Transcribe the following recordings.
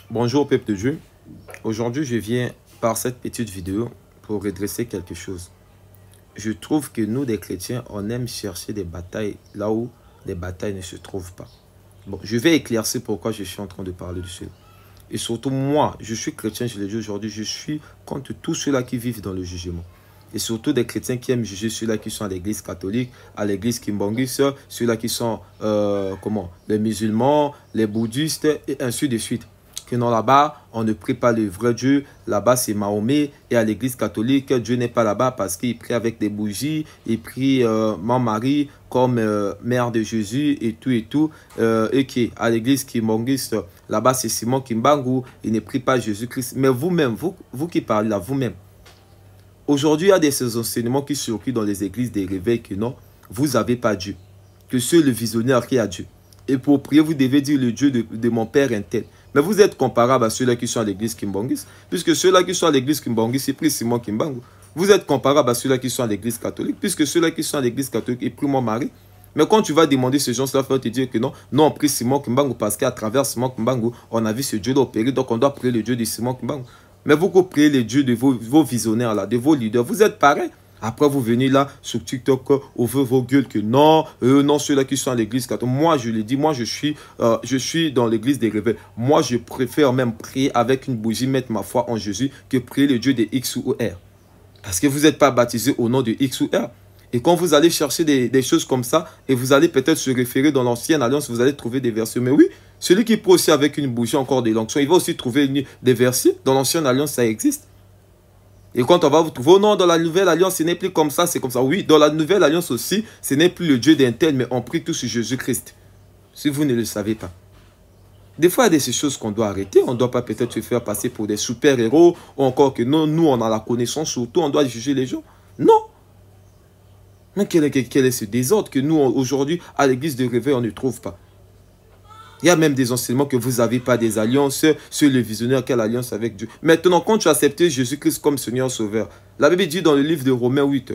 Bonjour peuple de Dieu. Aujourd'hui, je viens par cette petite vidéo pour redresser quelque chose. Je trouve que nous, des chrétiens, on aime chercher des batailles là où des batailles ne se trouvent pas. Bon, je vais éclaircir pourquoi je suis en train de parler de cela. Et surtout, moi, je suis chrétien, je l'ai dit aujourd'hui, je suis contre tous ceux-là qui vivent dans le jugement. Et surtout des chrétiens qui aiment juger ceux-là qui sont à l'église catholique, à l'église Kimbangis, ceux-là qui sont, les musulmans, les bouddhistes, et ainsi de suite. Que non, là-bas, on ne prie pas le vrai Dieu. Là-bas, c'est Mahomet. Et à l'église catholique, Dieu n'est pas là-bas parce qu'il prie avec des bougies. Il prie Marie comme mère de Jésus et tout et tout. Et qu'à l'église Kimbangis, là-bas, c'est Simon Kimbangu. Il ne prie pas Jésus-Christ. Mais vous-même, vous qui parlez là, vous-même. Aujourd'hui, il y a des enseignements qui circulent dans les églises des réveils que non, vous n'avez pas Dieu. Que c'est le visionnaire qui a Dieu. Et pour prier, vous devez dire le Dieu de mon père un tel. Mais vous êtes comparable à ceux-là qui sont à l'église Kimbangis. Puisque ceux-là qui sont à l'église Kimbangis, ils prient Simon Kimbangu. Vous êtes comparable à ceux-là qui sont à l'église catholique. Puisque ceux-là qui sont à l'église catholique, ils prient mon mari. Mais quand tu vas demander ces gens-là, ils vont te dire que non, on prie Simon Kimbangu parce qu'à travers Simon Kimbangu, on a vu ce Dieu-là opérer. Donc on doit prier le Dieu de Simon Kimbangu. Mais vous priez les dieux de vos visionnaires, là, de vos leaders. Vous êtes pareil. Après, vous venez là sur TikTok, ouvrir vos gueules que non, non, ceux-là qui sont à l'église catholique. Moi, je l'ai dit, moi, je suis dans l'église des réveils. Moi, je préfère même prier avec une bougie, mettre ma foi en Jésus, que prier le Dieu de X ou R. Parce que vous n'êtes pas baptisé au nom de X ou R. Et quand vous allez chercher des choses comme ça, et vous allez peut-être se référer dans l'ancienne alliance, vous allez trouver des versets. Mais oui, celui qui prie aussi avec une bougie, encore des l'onction, il va aussi trouver des versets. Dans l'ancienne alliance, ça existe. Et quand on va vous trouver, oh non, dans la nouvelle alliance, ce n'est plus comme ça, c'est comme ça. Oui, dans la nouvelle alliance aussi, ce n'est plus le Dieu d'un tel, mais on prie tous sur Jésus-Christ. Si vous ne le savez pas. Des fois, il y a des choses qu'on doit arrêter. On ne doit pas peut-être se faire passer pour des super-héros, ou encore que non, nous, on a la connaissance, surtout, on doit juger les gens. Non. Mais quel est ce désordre que nous, aujourd'hui, à l'église de réveil, on ne trouve pas? Il y a même des enseignements que vous n'avez pas des alliances sur le visionnaire, quelle alliance avec Dieu. Maintenant, quand tu as accepté Jésus-Christ comme Seigneur Sauveur, la Bible dit dans le livre de Romains 8,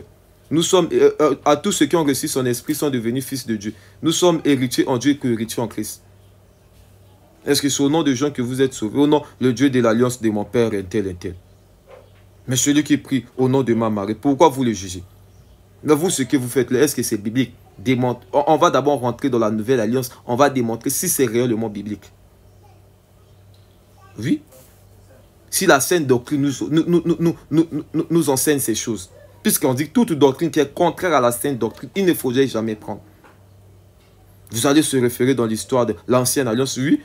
nous sommes, à tous ceux qui ont reçu son esprit sont devenus fils de Dieu. Nous sommes héritiers en Dieu et co-héritiers en Christ. Est-ce que c'est au nom de gens que vous êtes sauvés? Au nom le Dieu de l'alliance de mon Père, un tel, un tel. Mais celui qui prie au nom de ma Marie, pourquoi vous le jugez? Mais vous, ce que vous faites là, est-ce que c'est biblique? On va d'abord rentrer dans la nouvelle alliance. On va démontrer si c'est réellement biblique. Oui. Si la sainte doctrine nous enseigne ces choses. Puisqu'on dit que toute doctrine qui est contraire à la sainte doctrine, il ne faudrait jamais prendre. Vous allez se référer dans l'histoire de l'ancienne alliance. Oui.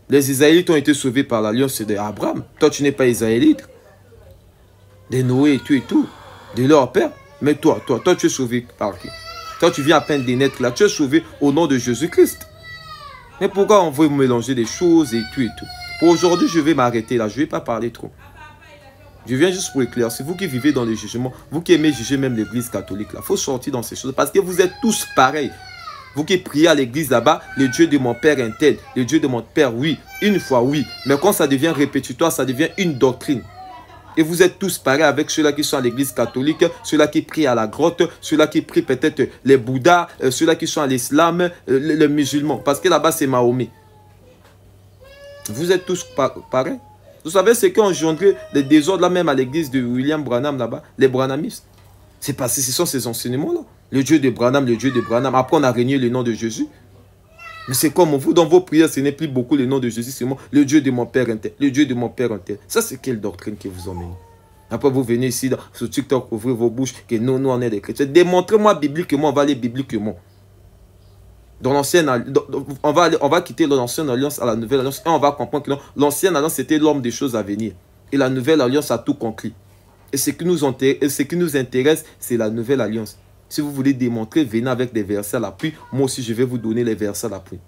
Les Israélites ont été sauvés par l'alliance d'Abraham. Toi, tu n'es pas Israélite. De Noé et tout et tout. De leur père. Mais toi, tu es sauvé par qui? Toi, tu viens à peine de naître là. Tu es sauvé au nom de Jésus-Christ. Mais pourquoi on veut mélanger des choses et tout et tout? Pour aujourd'hui, je vais m'arrêter là. Je ne vais pas parler trop. Je viens juste pour éclaircir. C'est vous qui vivez dans les jugements. Vous qui aimez juger même l'église catholique là. Il faut sortir dans ces choses. Parce que vous êtes tous pareils. Vous qui priez à l'église là-bas, le Dieu de mon Père est un tel. Le Dieu de mon Père, oui. Une fois, oui. Mais quand ça devient répétitoire, ça devient une doctrine. Et vous êtes tous pareils avec ceux-là qui sont à l'église catholique, ceux-là qui prient à la grotte, ceux-là qui prient peut-être les Bouddhas, ceux-là qui sont à l'islam, les musulmans. Parce que là-bas, c'est Mahomet. Vous êtes tous pareils. Vous savez ce qui a engendré les désordres là même à l'église de William Branham là-bas, les Branhamistes. C'est parce que ce sont ces enseignements-là. Le Dieu de Branham, le Dieu de Branham. Après, on a régné le nom de Jésus. Mais c'est comme vous, dans vos prières, ce n'est plus beaucoup le nom de Jésus, c'est le Dieu de mon Père un tel, le Dieu de mon Père un tel. Ça, c'est quelle doctrine qui vous emmène? Après, vous venez ici, sur TikTok, ouvrir vos bouches, que nous, on est des chrétiens. Démontrez-moi bibliquement, on va aller bibliquement. Dans l'ancienne, on va quitter l'ancienne alliance à la nouvelle alliance, et on va comprendre que l'ancienne alliance, c'était l'homme des choses à venir. Et la nouvelle alliance a tout conclu. Et ce qui nous intéresse, c'est la nouvelle alliance. Si vous voulez démontrer, venez avec des versets à l'appui. Moi aussi, je vais vous donner les versets à l'appui.